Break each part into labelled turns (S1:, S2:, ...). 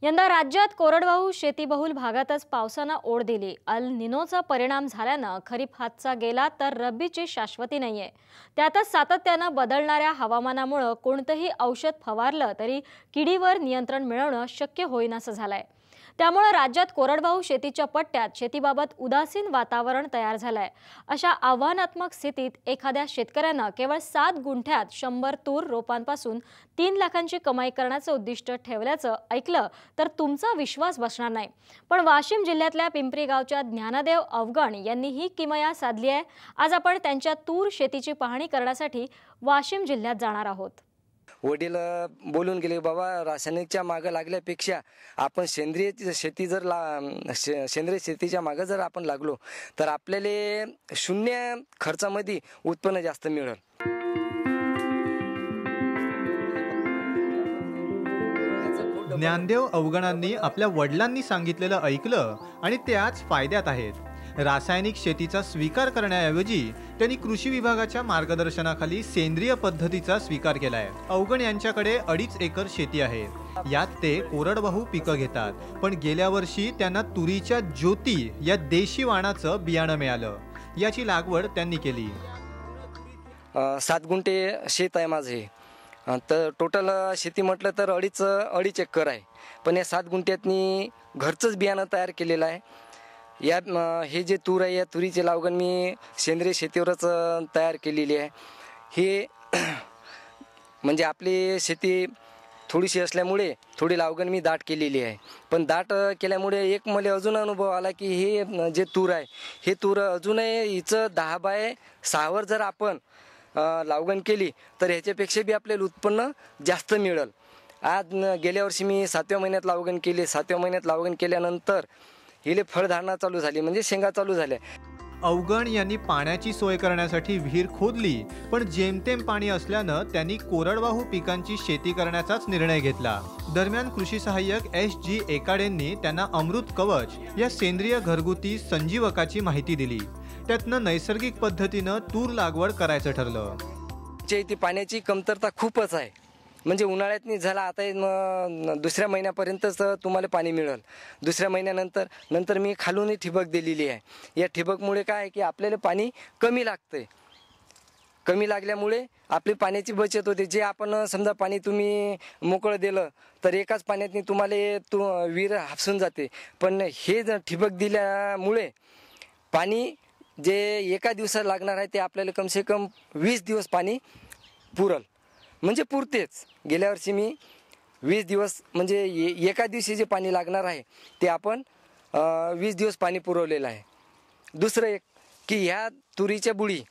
S1: यंदा राज्यात कोरडवाहू शेतीबहुल भागातच पावसानं ओढ दिली। अल निनोचा परिणाम झाल्यानं खरीप हातचा गेला तर रब्बीची शाश्वती नाहीये। त्यातच सातत्यानं बदलणाऱ्या हवामानामुळे कोणतेही औषध फवारलं तरी किडीवर नियंत्रण मिळवणं शक्य होईनासं झालंय। त्यामुळे राज्यात कोरडवाहू शेतीच्या पट्ट्यात शेतीबाबत उदासीन वातावरण तयार झालंय। अशा आव्हानात्मक स्थितीत एखाद्या शेतकऱ्यानं केवळ 7 गुंठ्यात 100 तूर रोपांपासून 3 लाखांची कमाई करण्याचं उद्दिष्ट ठेवल्याचं ऐकलं तर तुमचा विश्वास बसणार नाही। पण वाशिम जिल्ह्यातल्या पिंपरी गावच्या ज्ञानदेव अवगण यांनी ही किमया साधली आहे। आज आपण त्यांच्या तूर शेतीची पाहणी करण्यासाठी वाशिम जिल्ह्यात जाणार आहोत।
S2: वडील बोलून गेले, बाबा रासायनिकच्या मागे लागल्यापेक्षा आपण सेंद्रिय शेतीच्या मागे जर आपण लागलो तर आपल्याला शून्य खर्चामध्ये उत्पन्न जास्त मिळेल।
S3: ज्ञानदेव अवगणांनी आपल्या वडिलांनी सांगितलेलं ऐकलं आणि ते आज फायद्यात आहेत। रासायनिक शेतीचा स्वीकार करण्याऐवजी त्यांनी कृषी विभागाच्या मार्गदर्शनाखाली सेंद्रिय पद्धतीचा स्वीकार केलाय। अवगण यांच्याकडे 2.5 एकर शेती आहे। यात ते कोरडवाहू पिकं घेतात, पण गेल्या वर्षी त्यांना तुरीच्या ज्योती या देशी वाणाचं बियाणं मिळालं। याची लागवड त्यांनी केली।
S2: 7 गुंठे शेत आहे माझे, तर टोटल शेती म्हटलं तर अडीच एकर आहे। पण या 7 गुंठ्यातनी घरचंच बियाणं तयार केलेलं आहे। हे जे तूर आहे, या तुरीची लागवड मी सेंद्रिय शेतीवरच तयार केलेली आहे। हे म्हणजे आपली शेती थोडीशी असल्यामुळे थोडी लागवड मी दाट केलेली आहे। पण दाट केल्यामुळे एक मला अजून अनुभव आला की हे जे तूर आहे, हे तूर अजूनही हिचं 10 बाय 6 जर आपण लागवड केली तर ह्याच्यापेक्षा बी आपल्याला उत्पन्न जास्त मिळेल। आज गेल्या वर्षी मी 7व्या महिन्यात लागवड केली। 7व्या महिन्यात लागवड केल्यानंतर हिले फळधारणा चालू झाली, म्हणजे शेंगा चालू झाल्या।
S3: अवगण यांनी पाण्याची सोय करण्यासाठी विहीर खोदली, पण जेमतेम पाणी असल्यानं त्यांनी कोरडवाहू पिकांची शेती करण्याचाच निर्णय घेतला। दरम्यान कृषी सहाय्यक SG एकाडेंनी त्यांना अमृत कवच या सेंद्रिय घरगुती संजीवकाची माहिती दिली। त्यातनं नैसर्गिक पद्धतीनं तूर लागवड करायचं ठरलं।
S2: इथे पाण्याची कमतरता खूपच आहे, म्हणजे उन्हाळ्यात झाला, आता दुसऱ्या महिन्यापर्यंतच तुम्हाला पाणी मिळेल। दुसऱ्या महिन्यानंतर मी खालून ठिबक दिलेली आहे। या ठिबकमुळे काय आहे की आपल्याला पाणी कमी लागतंय। कमी लागल्यामुळे आपली पाण्याची बचत होते। जे आपण समजा पाणी तुम्ही मोकळं दिलं तर एकाच पाण्यातनी तुम्हाला विहीर हापसून जाते। पण हे जर ठिबक दिल्यामुळे पाणी जे एका दिवसात लागणार आहे ते आपल्याला कमसे कम 20 दिवस पाणी पुरल, म्हणजे पुरतेच। गेल्या वर्षी मी 20 दिवस म्हणजे एका दिवशी जे पाणी लागणार आहे ते आपण 20 दिवस पाणी पुरवलेलं आहे। दुसरं एक की ह्या तुरीच्या बुडी,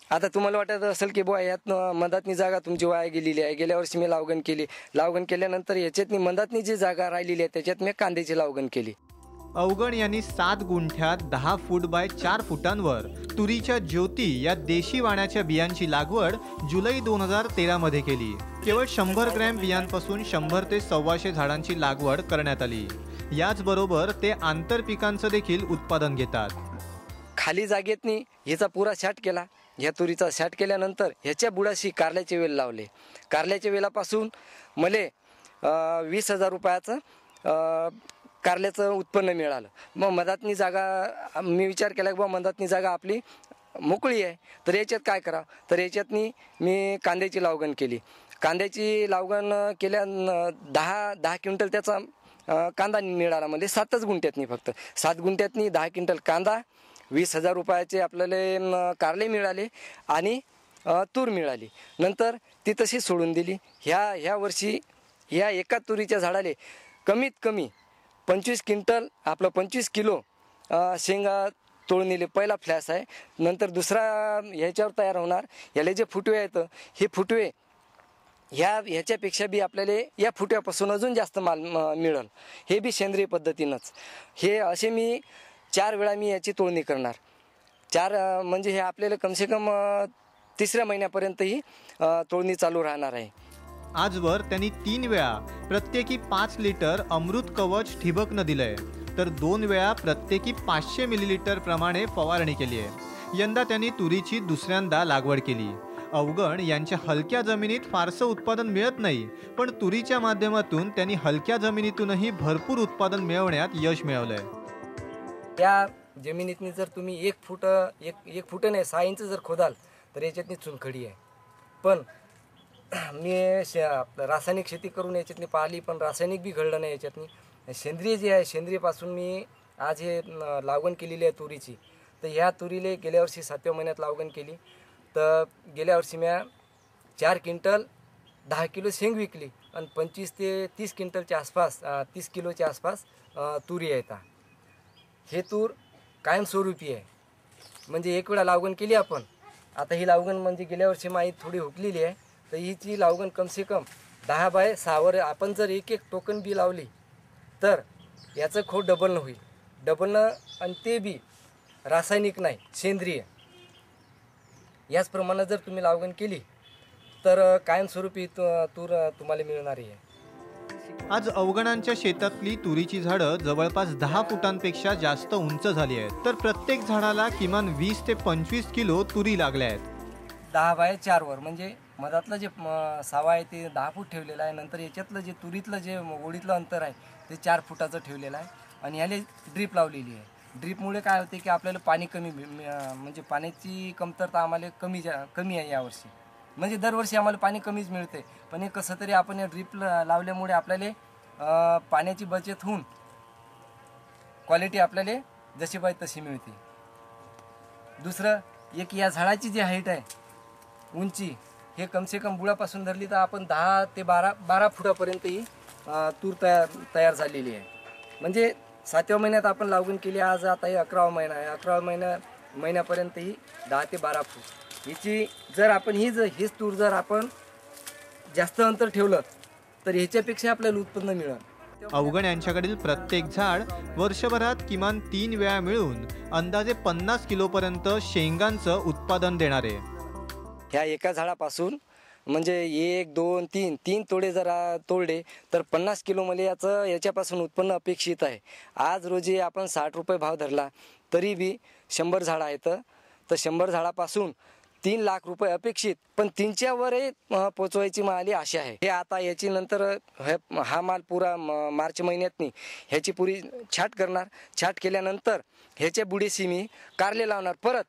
S2: आता तुम्हाला वाटत असेल की बुवा यात मधातनी जागा तुमची वाया गेलेली आहे। गेल्या वर्षी मी लागवड केली, लागवड केल्यानंतर याच्यातनी मधातनी जी जागा राहिलेली आहे त्याच्यात मी कांद्याची लागवड केली।
S3: अवगण यांनी 7 गुंठ्यात 10 फूट बाय 4 फुटांवर तुरीच्या ज्योती या देशी वाण्याच्या बियांची लागवड जुलै 2013 मध्ये केली। केवळ 100 ग्रॅम बियांपासून 100 ते 125 झाडांची लागवड करण्यात आली। याचबरोबर ते आंतरपिकांचं देखील उत्पादन घेतात।
S2: खाली जागेतनी ह्याचा पुरा शाट केला। ह्या तुरीचा शाट केल्यानंतर ह्याच्या बुडाशी कारल्याचे वेल लावले। कारल्याच्या वेलापासून मला 20,000 रुपयाचं कारल्याचं उत्पन्न मिळालं। मग मधातनी जागा मी विचार केला की बाबा मधातनी जागा आपली मोकळी आहे, तर याच्यात काय करावं, तर याच्यातनी मी कांद्याची लागवड केली। कांद्याची लागवड केल्या 10 क्विंटल त्याचा कांदा मिळाला, म्हणजे 7च गुंठ्यातनी, फक्त 7 गुंठ्यातनी 10 क्विंटल कांदा, 20,000 रुपयाचे आपल्याला कारले मिळाले आणि तूर मिळाली। नंतर ती तशी सोडून दिली। ह्या वर्षी ह्या एका तुरीच्या झाडाले कमीत कमी 25 क्विंटल आपलं 25 किलो शेंगा तोडून दिले। पहिला फ्लॅश आहे, नंतर दुसरा ह्याच्यावर तयार होणार। याला जे फुटवे आहेत हे फुटवे ह्याच्यापेक्षा बी आपल्याला या फुटव्यापासून अजून जास्त माल मिळेल, हे बी सेंद्रिय पद्धतीनंच। हे असे मी 4 वेळा मी याची तोडणी करणार। 4 म्हणजे हे आपल्याला कमसे कम 3ऱ्या महिन्यापर्यंत ही तोडणी चालू राहणार आहे।
S3: आजवर त्यांनी 3 वेळा प्रत्येकी 5 लिटर अमृत कवच ठिबकनं दिलंय, तर 2 वेळा प्रत्येकी 500 मिलीलिटर प्रमाणे फवारणी केली आहे। यंदा त्यांनी तुरीची दुसऱ्यांदा लागवड केली। अवगण यांच्या हलक्या जमिनीत फारसं उत्पादन मिळत नाही, पण तुरीच्या माध्यमातून त्यांनी हलक्या जमिनीतूनही भरपूर उत्पादन मिळवण्यात यश मिळवलंय.
S2: या जमिनीतनी जर तुम्ही एक फूट नाही 6 इंच जर खोदाल तर याच्यातनी चुनखडी आहे. पण मी रासायनिक शेती करून याच्यातनी पाहिली, पण रासायनिक बी घडलं नाही याच्यातनी. सेंद्रिय जे आहे, सेंद्रियपासून मी आज हे लागवण केलेली आहे तुरीची. तर ह्या तुरीले गेल्या वर्षी 7व्या महिन्यात लागवण केली. तर गेल्या वर्षी मी 4 क्विंटल 10 किलो शेंग विकली आणि 25 ते 30 क्विंटलच्या आसपास 30 किलोच्या आसपास तुरी येतात. हे तूर कायमस्वरूपी आहे. म्हणजे एक वेळा लागवण केली आपण. आता ही लागवण म्हणजे गेल्या वर्षी माई थोडी हुकलेली आहे. तर हिची लागवण कमसे कम 10 बाय 6वर आपण जर एक टोकन बी लावली तर याचं खोड डबलनं होईल. डबलनं, आणि ते बी रासायनिक नाही, सेंद्रिय. याच प्रमाणे जर तुम्ही लागवण केली तर कायमस्वरूपी तूर तुम्हाला मिळणार आहे.
S3: आज अवगणांच्या शेतातली तुरीची झाडं जवळपास 10 फुटांपेक्षा जास्त उंच झाली आहेत. तर प्रत्येक झाडाला किमान 20 ते 25 किलो तुरी लागल्या आहेत.
S2: 10 बाय 4वर म्हणजे मधातलं जे सावा आहे ते 10 फूट ठेवलेलं आहे. नंतर याच्यातलं जे तुरीतलं जे ओढीतलं अंतर आहे ते 4 फुटाचं ठेवलेलं आहे. आणि ह्याला ड्रीप लावलेली आहे. ड्रीपमुळे काय होते की आपल्याला पाणी कमी, म्हणजे पाण्याची कमतरता आम्हाला कमी आहे यावर्षी. म्हणजे दरवर्षी आम्हाला पाणी कमीच मिळते, पण हे कसं तरी आपण या ड्रीप लावल्यामुळे आपल्याला पाण्याची बचत होऊन क्वालिटी आपल्याला जशी पाहिजे तशी मिळते. दुसरं एक, या झाडाची जी हाईट आहे, उंची, हे कमसे कम बुडापासून धरली तर आपण 10 ते 12 फुटापर्यंत ही तूर तयार झालेली आहे. म्हणजे 7व्या महिन्यात आपण लागवण केली. आज आता हे 11वा महिना आहे. 11व्या महिन्यापर्यंत ही 10 ते 12 फूट हिची जर आपण हीच तूर जर आपण जास्त अंतर ठेवलं तर ह्याच्यापेक्षा आपल्याला उत्पन्न मिळेल.
S3: अवगण यांच्याकडील प्रत्येक झाड वर्षभरात किमान 3 वेळा मिळून अंदाजे 50 किलोपर्यंत शेंगांचं उत्पादन देणार आहे.
S2: ह्या एका झाडापासून म्हणजे 1, 2, 3 तोडे जर तोडले तर 50 किलो मला याच्यापासून उत्पन्न अपेक्षित आहे. आज रोजी आपण 60 रुपये भाव धरला तरी बी 100 झाडं आहेत. तर 100 झाडापासून 3 लाख रुपये अपेक्षित, पण 3च्या वरही पोचवायची मला आशा आहे. हे आता याची नंतर हा माल पुरा मार्च महिन्यातनी ह्याची पुरी छाट करणार. छाट केल्यानंतर ह्याच्या बुडीशी मी कारले लावणार. परत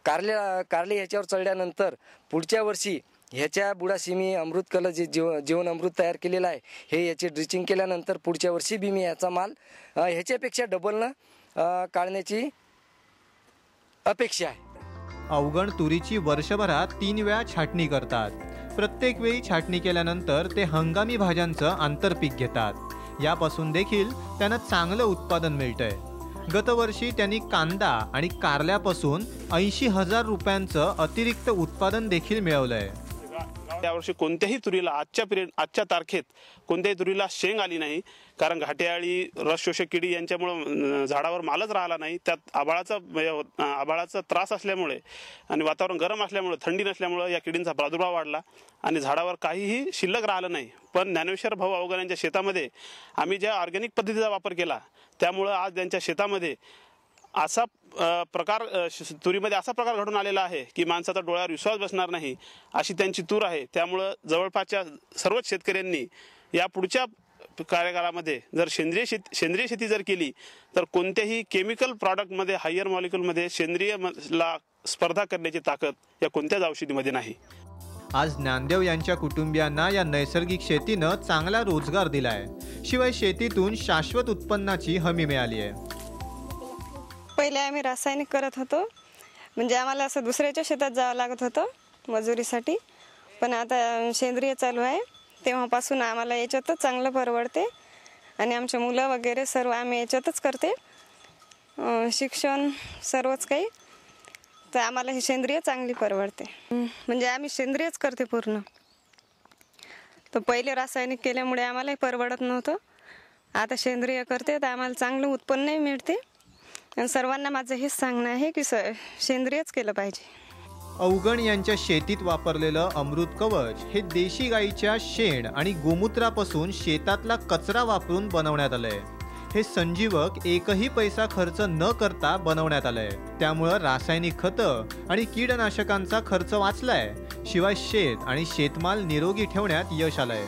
S2: कारले ह्याच्यावर चढल्यानंतर पुढच्या वर्षी ह्याच्या बुडाशी मी अमृत कलर जे जीवन अमृत तयार केलेलं आहे, हे याचे ड्रिचिंग केल्यानंतर पुढच्या वर्षी बी मी याचा माल ह्याच्यापेक्षा डबलनं काढण्याची अपेक्षा आहे.
S3: अवगण तुरीची वर्षभरात 3 वेळा छाटणी करतात. प्रत्येक वेळी छाटणी केल्यानंतर ते हंगामी भाज्यांचं आंतरपीक घेतात. यापासून देखील त्यांना चांगलं उत्पादन मिळतंय. गतवर्षी त्यांनी कांदा आणि कारल्यापासून 80,000 रुपयांचं अतिरिक्त उत्पादन देखील मिळवलंय.
S4: यावर्षी कोणत्याही तुरीला आजच्या तारखेत कोणत्याही तुरीला शेंग आली नाही, कारण घाटेआळी, रस शोषक किडी यांच्यामुळे झाडावर मालच राहिला नाही. त्यात आभाळाचा त्रास असल्यामुळे आणि वातावरण गरम असल्यामुळे, थंडी नसल्यामुळे या किडींचा प्रादुर्भाव वाढला आणि झाडावर काहीही शिल्लक राहिलं नाही. पण ज्ञानेश्वर भाऊ अवगण यांच्या शेतामध्ये आम्ही ज्या ऑर्गॅनिक पद्धतीचा वापर केला त्यामुळं आज त्यांच्या शेतामध्ये असा प्रकार, तुरीमध्ये असा प्रकार घडून आलेला आहे की माणसाचा डोळ्यावर विश्वास बसणार नाही अशी त्यांची तूर आहे. त्यामुळं जवळपासच्या सर्वच शेतकऱ्यांनी या पुढच्या कार्यकाळामध्ये जर सेंद्रिय शेती जर केली तर कोणत्याही केमिकल प्रॉडक्टमध्ये, हायर मॉलिक्युलमध्ये सेंद्रियला स्पर्धा करण्याची ताकद या कोणत्याच औषधीमध्ये नाही.
S3: आज ज्ञानदेव यांच्या कुटुंबियांना या नैसर्गिक शेतीनं चांगला रोजगार दिलाय. शिवाय शेतीतून शाश्वत उत्पन्नाची हमी मिळाली आहे.
S5: पहिले आम्ही रासायनिक करत होतो, म्हणजे आम्हाला असं दुसऱ्याच्या शेतात जावं लागत होतं मजुरीसाठी. पण आता सेंद्रिय चालू आहे तेव्हापासून आम्हाला याच्यातच चांगलं परवडते आणि आमचे मुलं वगैरे सर्व आम्ही याच्यातच करते. शिक्षण सर्वच काही, तर आम्हाला ही सेंद्रिय चांगली परवडते. म्हणजे आम्ही सेंद्रियच करते पूर्ण. तर पहिले रासायनिक केल्यामुळे आम्हालाही परवडत नव्हतं. आता सेंद्रिय करते तर आम्हाला चांगलं उत्पन्नही मिळते. आणि सर्वांना माझं हेच सांगणं आहे की सेंद्रियच केलं पाहिजे.
S3: अवगण यांच्या शेतीत वापरलेलं अमृत कवच हे देशी गाईच्या शेण आणि गोमूत्रापासून शेतातला कचरा वापरून बनवण्यात आलंय. हे संजीवक एकही पैसा खर्च न करता बनवण्यात आलंय. त्यामुळं रासायनिक खतं आणि कीडनाशकांचा खर्च वाचलाय. शिवाय शेत आणि शेतमाल निरोगी ठेवण्यात यश आलंय.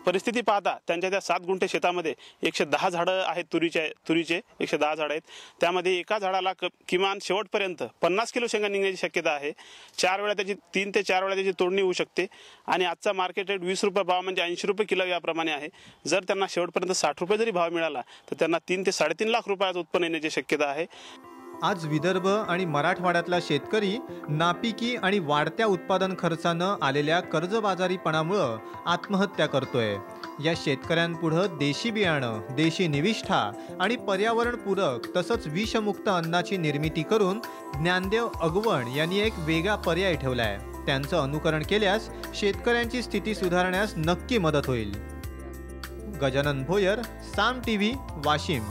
S4: परिस्थिती पाहता त्यांच्या त्या 7 गुंठे शेतामध्ये 110 झाडं आहेत. तुरीचे 110 झाडं आहेत. त्यामध्ये एका झाडाला किमान शेवटपर्यंत 50 किलो शेंगा निघण्याची शक्यता आहे. 4 वेळा त्याची 3 ते 4 वेळा त्याची तोडणी होऊ शकते. आणि आजचा मार्केट रेट 20 रुपये भाव म्हणजे 80 रुपये किलो याप्रमाणे आहे. जर त्यांना शेवटपर्यंत 60 रुपये जरी भाव मिळाला तर त्यांना 3 ते 3.5 लाख रुपयाचं उत्पन्न येण्याची शक्यता आहे.
S3: आज विदर्भ आणि मराठवाड्यातला शेतकरी नापिकी आणि वाढत्या उत्पादन खर्चानं आलेल्या कर्जबाजारीपणामुळं आत्महत्या करतोय. या शेतकऱ्यांपुढं देशी बियाणं, देशी निविष्ठा आणि पर्यावरणपूरक तसंच विषमुक्त अन्नाची निर्मिती करून ज्ञानदेव अगवण यांनी एक वेगळा पर्याय ठेवलाय. त्यांचं अनुकरण केल्यास शेतकऱ्यांची स्थिती सुधारण्यास नक्की मदत होईल. गजानन भोयर, साम टीव्ही, वाशिम.